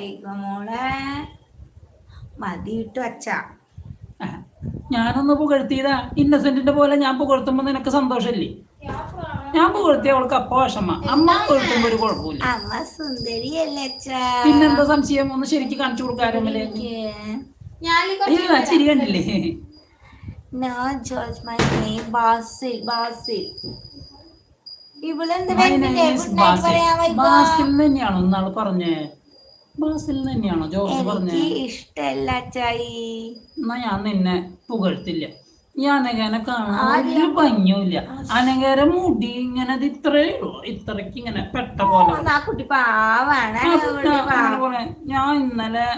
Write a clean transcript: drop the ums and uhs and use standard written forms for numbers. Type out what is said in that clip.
വൈക മോളെ മതിയിട്ടു അച്ഛാ. ഞാനൊന്ന് പുകഴ്ത്തിയതാ. ഇന്നസെന്റിന്റെ പോലെ ഞാൻ പുകഴ്ത്തുമ്പോ നിനക്ക് സന്തോഷല്ലേ? ഞാൻ പുകഴ്ത്തിയ അവൾക്ക് അപ്പ വിഷമ. അമ്മ പുകഴ്ത്തുമ്പോ ഒരു കുഴപ്പമില്ല. അമ്മ സുന്ദരിയല്ലേ അച്ഛാ? പിന്നെന്താ സംശയം? ഒന്ന് ശരിക്ക് കാണിച്ചു കൊടുക്കാറുമല്ലേ? ചിരി കണ്ടില്ലേ? No, George, my name Basil. ഇവളെന്ത് Basil തന്നെയാണോ ഇന്നാള് പറഞ്ഞേ? ബാസിൽ തന്നെയാണോ ജോർജ് പറഞ്ഞേ? ഇഷ്ടല്ല അച്ചായി. എന്നാ ഞാൻ നിന്നെ പുകഴ്ത്തില്ല. ഈ അനഘനെ കാണാൻ ഒരു ഭംഗിയുമില്ല. അനഘരെ മുടി ഇങ്ങനെ ഇത്രേ ഉള്ളൂ, ഇത്രക്ക് ഇങ്ങനെ പെട്ട പോലെ. കുട്ടി പാവാണ്. ഞാൻ ഇന്നലെ